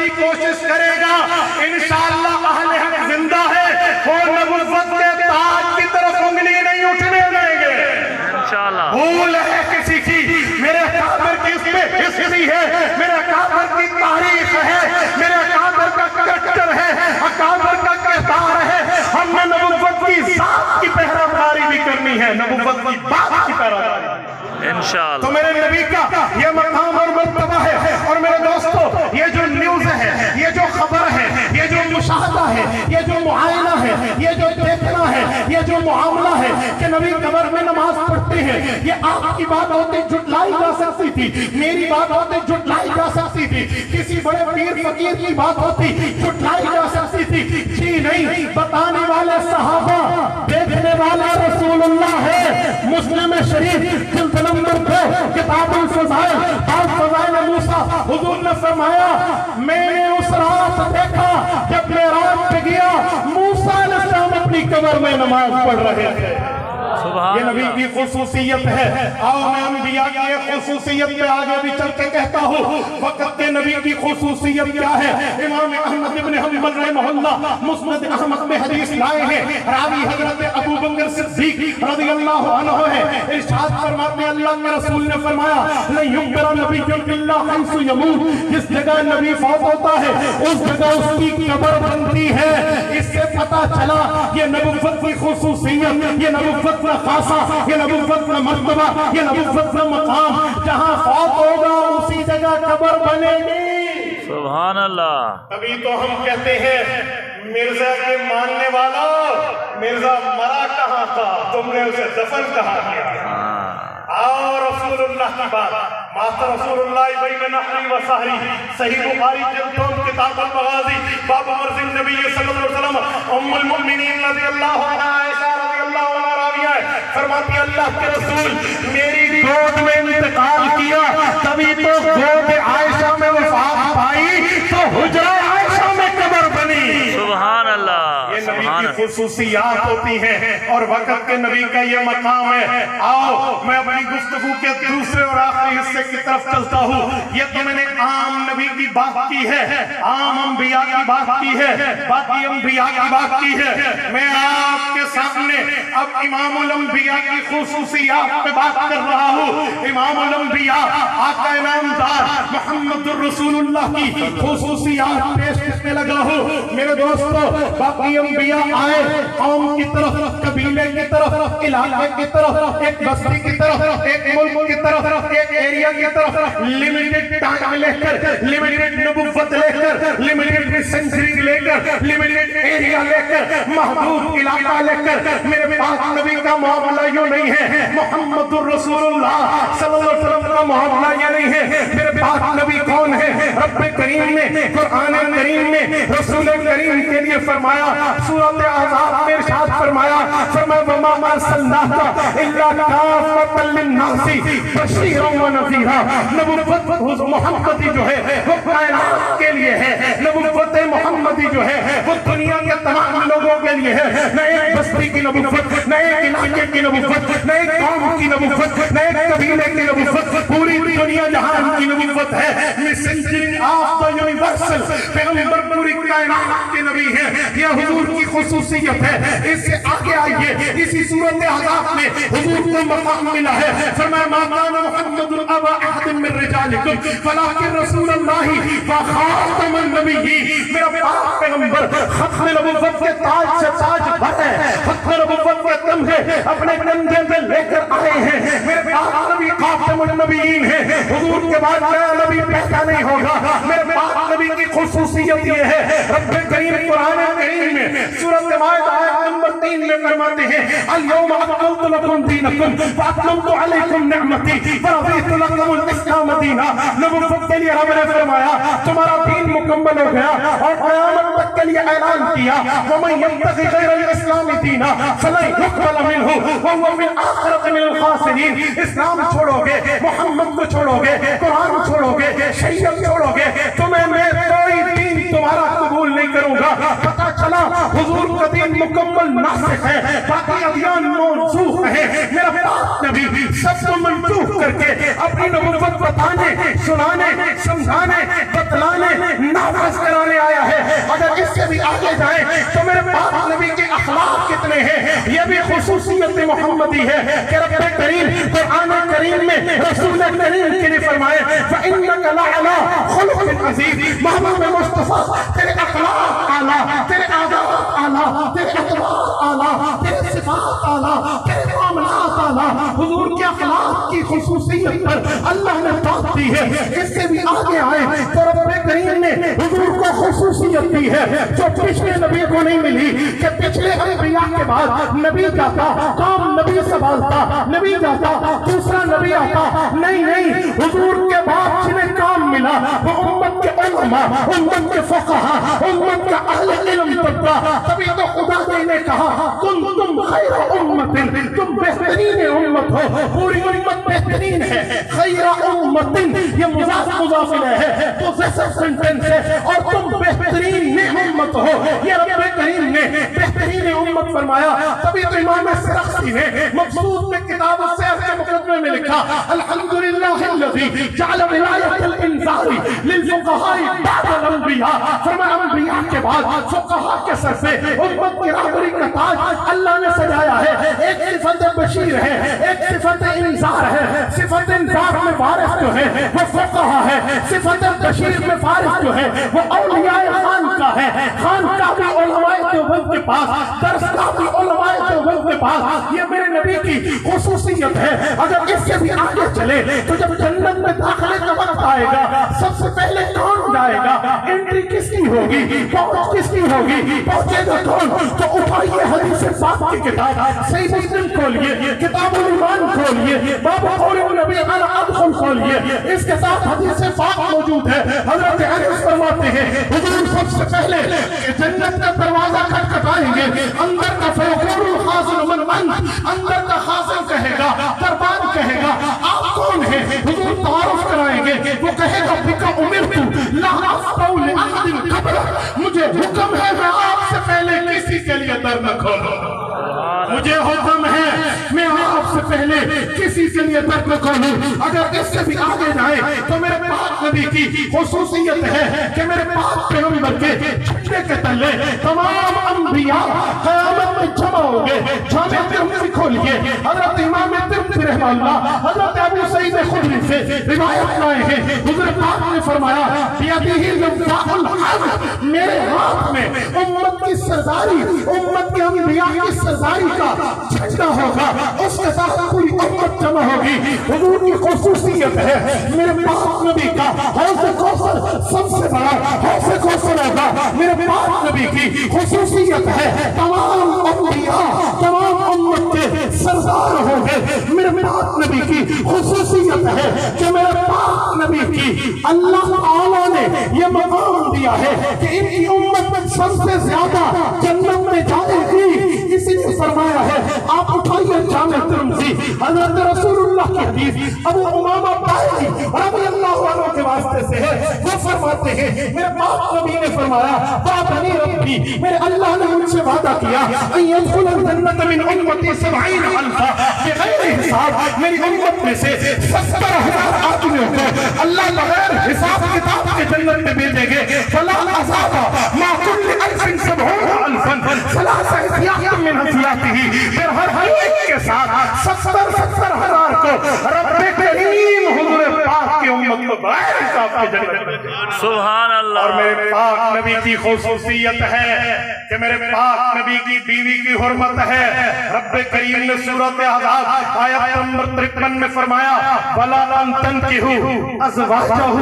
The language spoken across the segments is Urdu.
مرضی کوشش کرے گا انشاءاللہ اہل حق زندہ ہے، وہ نبوت کے تاج کی طرف انگلی نہیں اٹھنے دیں گے انشاءاللہ۔ بھول ہے کسی کی، میرے اکابر کی اس پہ ہسٹری ہے، میرے اکابر کی تاریخ ہے، میرے اکابر کا کریکٹر ہے، اکابر کا کردار ہے۔ ہم نے نبوت کی ذات کی پہرہ بھی کرنی ہے، نبوت کی بات کی پہرہ انشاءاللہ۔ تو میرے نبی کا یہ مقام اور مرتبہ ہے۔ اور میرے دوستو، یہ جو نیوز ہے، یہ جو خبر ہے، یہ جو مشاہدہ ہے، یہ جو معائنہ ہے، یہ جو دیکھنا ہے، یہ جو معاملہ ہے کہ نبی قبر میں نماز پڑھتے ہیں، یہ آپ کی بات ہوتے جھٹلائی جا سکتی تھی، میری بات ہوتے جھٹلائی جا سکتی تھی، کسی بڑے پیر فقیر کی بات ہوتی جھٹلائی جا سکتی تھی۔ جی نہیں، بتانے والے صحابہ، دیکھنے والا رسول اللہ ہے۔ مسلم شریف جلد نمبر 2 کتاب الفضائل باب فضائل موسیٰ، حضور نے فرمایا میں نے اس رات دیکھا جب میں رات پہ گیا موسیٰ علیہ السلام اپنی قبر میں نماز پڑھ رہے تھے۔ یہ نبی کی خصوصیت ہے۔ آؤ میں انبیاء کی ایک خصوصیت پہ آگے بھی چل کے کہتا ہوں۔ وقت کے نبی کی خصوصیت کیا ہے؟ امام احمد ابن حنبل رحمہ اللہ مسند احمد میں حدیث لائے ہیں، راوی حضرت ابو بکر صدیق رضی اللہ عنہ ہے۔ ارشاد فرماتے ہیں اللہ کے رسول نے فرمایا لن یقبر نبی الا حیث یموت، جس جگہ نبی فوت ہوتا ہے اس جگہ اس کی قبر بنتی ہے۔ اس سے پتہ چلا یہ نبوت کی خصوصیت، یہ نبوت کا خاصہ، یہ نبوت کا مرتبہ، یہ نبوت کا مقام، جہاں فوت ہوگا اسی جگہ قبر بنے گی۔ سبحان اللہ۔ ابھی تو ہم کہتے ہیں مرزا کے ماننے والا، مرزا مرا کہاں تھا، تم نے اسے دفن کہاں کیا؟ آؤ رسول اللہ کی بات، مات رسول اللہ بین نحری و سحری، صحیح بخاری جلد 2 کتاب المغازی باب مرضی النبی صلی اللہ علیہ وسلم، ام المؤمنین رضی اللہ عنہ عائشہ رضی اللہ عنہ راویہ ہے، فرماتی اللہ کے رسول میری گود میں انتقال کیا، تبھی تو گود عائشہ میں وفات پائی تو حجرہ عائشہ میں قبر بنی۔ سبحان اللہ۔ یہ نبی کی خصوصیات ہوتی ہیں اور وقت کے نبی کا یہ مقام ہے۔ آؤ میں اپنی گفتگو کے دوسرے اور آخری حصے کی طرف چلتا ہوں۔ یہ تو میں نے عام نبی کی بات کی ہے، عام انبیاء کی بات کی ہے، باقی انبیاء کی بات کی ہے۔ میں آپ کے سامنے اب امام الانبیاء کی خصوصیات پہ بات کر رہا ہوں۔ امام الانبیاء آقا انعامدار محمد الرسول اللہ کی خصوصیات پیش کرنے لگا ہوں۔ میرے دوستو، باقی انبیاء آئے قوم کی طرف، قبیلے کی طرف، علاقے کی طرف، ایک بستی کی طرف، ایک ملک کی طرف، ایک ایریا کی طرف، لمیٹڈ ٹائم لے کر، لمیٹڈ نبوت لے کر، لمیٹڈ سینچری لے کر، لمیٹڈ ایریا لے کر، محدود علاقہ لے کر۔ میرے پاک نبی کا معاملہ یوں نہیں ہے، محمد الرسول اللہ صلی اللہ علیہ وسلم کا معاملہ یہ نہیں ہے۔ میرے پاک نبی کون ہے؟ رب کریم نے قرآن کریم میں رسول کریم کے لیے فرمایا، سورۃ احزاب میں ارشاد فرمایا وما ارسلناک الا کافۃ للناس بشیرا ونذیرا۔ نبوت محمدی جو ہے وہ کائنات کے لیے ہے، نبوت محمدی جو ہے وہ دنیا کے تمام لوگوں کے لیے ہے، نہ ایک بستی کی نبوت، نہ ایک علاقے کی نبوت، نہ ایک قوم کی نبوت، نہ ایک قبیلے کی نبوت، پوری دنیا جہان کی نبوت ہے۔ میسنجر آف دا یونیورسل، پیغمبر پوری کائنات کے نبی ہیں۔ یہ حضور کی خصوصیت ہے۔ اس سے آگے آئیے، اسی سورۃ احزاب میں حضور کو مقام ملا ہے، فرمایا ما کان محمد ابا احد من رجالکم ولکن رسول اللہ وخاتم النبیین۔ میرا پاک پیغمبر ختم نبوت کے تاج سے تاج بر ہے، ختم نبوت کے تمغے اپنے کندھے پہ لے کر آئے ہیں۔ میرے پاک نبی خاتم النبیین ہیں، حضور کے بعد نیا نبی پیدا نہیں ہوگا۔ میرے پاک نبی کی خصوصیت یہ ہے، رب کریم قرآن کریم میں سورۃ مائدہ آیت نمبر 3 میں فرماتے ہیں الیوم اکملت لکم دینکم واتممت علیکم نعمتی ورضیت لکم الاسلام دینا۔ نبوت کے لیے رب نے فرمایا تمہارا دین مکمل ہو گیا اور قیامت تک کے لیے اعلان کیا ومن یبتغی غیر الاسلام دینا فلن یقبل منہ وہو فی الآخرۃ من الخاسرین۔ اسلام چھوڑو گے، محمد کو چھوڑو گے، قرآن چھوڑو گے، شریعت چھوڑو گے، تمہیں میں کوئی دین تمہارا قبول نہیں کروں گا۔ پتہ چلا حضور کا کا دین مکمل ناسخ ہے، باقی ادیان منسوخ ہے۔ میرا پاک نبی سب کو منسوخ کر کے اپنی نبوت بتانے، سنانے، سمجھانے، بتلانے، نافذ کرانے آیا ہے۔ اگر اس سے بھی آگے جائیں تو میرے پاک نبی کے اخلاق کتنے ہیں، یہ بھی خصوصیت محمدی ہے کہ رب کریم قرآن کریم میں رسول کریم کے لیے فرمائے فَإِنَّكَ لَعَلَىٰ خُلُقٍ عَظِيمٍ، محمد مصطفیٰ تیرے اخلاق اعلیٰ، تیرے آداب اعلیٰ، تیرے اطلاق اعلیٰ، تیرے صفات اعلیٰ، تیرے معاملات اعلیٰ۔ حضور کے اخلاق کی خصوصیت پر اللہ نے بات دی ہے۔ اس سے بھی آگے آئے تو رب کریم نے حضور کو خصوصیت دی ہے جو پچھلے نبی کو نہیں ملی، کہ پچھلے انبیاء کے بعد نبی جاتا، کام نبی سنبھالتا، نبی جاتا، دوسرا نبی آتا، نہیں، حضور کے بعد جنہیں کام ملا وہ امت کے علماء، امت کے فقہاء، امت کا اہل علم طبقہ۔ تبھی تو خدا نے کہا تم خیر امت، تم بہترین امت ہو، پوری امت بہترین ہے۔ خیر امت یہ مضاف ہے، پوزیسو سینٹینس ہے، اور تم بہترین امت ہو، یہ رب کریم نے بہترین امت فرمایا۔ تبھی تو امام سرخسی نے مبسوط میں کتاب السیر کے مقدمے میں لکھا الحمدللہ الذی جعل ولایت الانذار للفقہاء بعد الانبیاء، فرمایا انبیاء کے بعد فقہاء کے سر سے امت کی رہبری کا تاج اللہ نے سجایا ہے۔ ایک صفت بشیر ہے، ایک صفت انذار ہے۔ صفت انذار میں وارث جو ہے وہ فقہاء ہے، صفت بشیر میں فارث جو ہے وہ اولیاء خانقاہ ہے۔ خانقاہ بھی علماء دیوبند کے پاس، درسگاہ بھی علماء دیوبند کے پاس۔ یہ میرے نبی کی خصوصیت ہے۔ اگر اس سے بھی آگے چلے تو جب جنت میں داخلے کا وقت آئے گا سب سے پہلے کون جائے گا، انٹری کس کی ہوگی، پہنچ کس کی ہوگی، پہنچے گا کون؟ تو اٹھائیے حدیث پاک کی کتاب، صحیح مسلم کھولیے، کتاب الایمان کھولیے، باب قول النبی انا ادخل کھولیے، اس کے ساتھ حدیث پاک موجود ہے۔ حضرت انس فرماتے ہیں حضور سب سے پہلے جنت کا دروازہ کھٹکھٹائیں گے، اندر کا فیقول الخازن من انت، اندر کا خازن کہے گا، دربان کہے گا آپ کون ہیں؟ حضور تعارف کرائیں گے، وہ کہے گا بکا امرت لا افقہ لأحد قبلک، مجھے حکم ہے میں آپ سے پہلے کسی کے لیے در نہ کھولوں، مجھے حکم ہے میں آپ سے پہلے کسی کے لیے در نہ کھولوں۔ اگر اس سے بھی آگے جائیں تو میرے پاک نبی کی خصوصیت ہے کہ میرے پاک پیغمبر کے جھنڈے کے تلے تمام انبیاء قیامت میں جمع ہوں گے۔ جامع ترمذی کھولیے، حضرت امام ترمذی رحمہ اللہ حضرت ابو سعید خدری سے روایت لائے ہیں، حضور پاک نے فرمایا بیدہ لواء الحمد، میرے ہاتھ میں امت کی سرداری، امت کے انبیاء کی سرداری کا جھنڈا ہوگا، اس کے ساتھ پوری امت جمع ہوگی۔ حضور کی خصوصیت ہے میرے پاک نبی کا حوض کوثر سب سے بڑا حوض کوثر ہوگا۔ میرے پاک نبی کی خصوصیت ہے تمام انبیاء تمام امت کے سردار ہوں گے۔ میرے پاک نبی کی خصوصیت ہے کہ میرے پاک نبی کی اللہ تعالیٰ نے یہ مقام دیا ہے کہ ان کی امت سب سے زیادہ جنت میں جائے گی۔ اسی نے فرمایا ہے، آپ اٹھائیے جامع ترمذی، حضرت رسول اللہ کی حدیث ابو امامہ باہلی رضی اللہ عنہ کے واسطے سے ہے، وہ فرماتے ہیں میرے پاک نبی نے فرمایا بابنی ربی، میرے اللہ نے مجھ سے وعدہ کیا ان يدخل الجنت من امتی 70 الفا بغیر حساب، میری امت میں سے 70,000 آدمیوں کو اللہ بغیر حساب کتاب کے جنت میں بھیجیں گے۔ فلا عذاب ما كل 1070 الفا ثلاث احتیاط من حسیاته، پھر ہر ایک کے ساتھ 70,000 کو رب کریم حضور پاک کی امت کو بغیر حساب کے جنت میں۔ سبحان اللہ۔ اور میرے پاک نبی کی خصوصیت ہے کہ میرے پاک نبی کی بیوی کی حرمت ہے۔ رب کریم نے سورۃ احزاب آیت نمبر 53 میں فرمایا وَلَا أَن تَنكِحُوا أَزْوَاجَهُ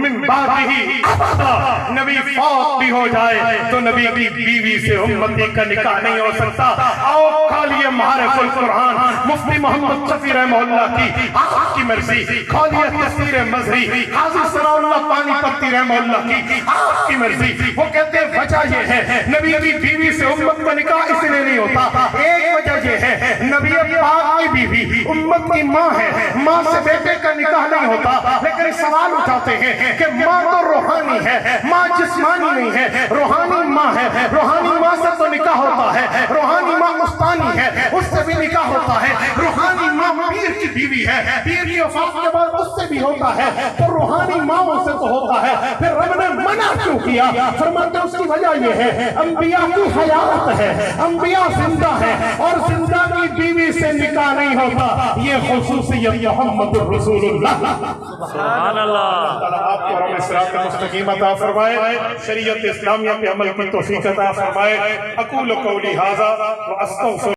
مِن بَعْدِهِ أَبَدًا، نبی فوت بھی ہو جائے تو نبی کی بیوی سے امتی کا نکاح نہیں ہو سکتا۔ آؤ کھولیے معارف القرآن مفتی محمد شفیع رحمہ اللہ کی آپ کی مرضی، کھولیے تفسیر مظہری قاضی ثناء اللہ پانی پتی رحمہ اللہ کی آپ کی مرضی۔ وہ کہتے ہیں وجہ یہ ہے نبی کی بیوی سے امت کا نکاح اس لیے نہیں ہوتا، ایک وجہ یہ ہے نبی پاک کی بیوی امت کی ماں ہے، ماں سے بیٹے کا نکاح نہیں ہوتا۔ لیکن سوال اٹھاتے ہیں کہ ماں تو روحانی ہے، ماں جسمانی نہیں ہے، روحانی ماں ہے، روحانی ماں سے تو نکاح ہوتا ہے، روحانی ماں مستانی ہے اس سے بھی نکاح ہوتا ہے، روحانی ماں پیر کی بیوی ہے، پیر کی وفات کے بعد اس سے بھی ہوتا ہے، تو روحانی ماں سے تو ہوتا ہے، پھر رب نے منع کیوں کیا؟ فرماتے ہیں اس کی وجہ یہ ہے انبیاء کی حیات ہے، انبیاء زندہ ہے اور زندہ کی بیوی سے نکاح نہیں ہوتا، یہ خصوصیت محمد رسول اللہ۔ سبحان اللہ۔ اللہ آپ کو ہمیں صراط مستقیم عطا فرمائے، شریعت اسلامیہ پہ عمل کی توفیق عطا فرمائے۔ اقول قولی ھذا واستغفر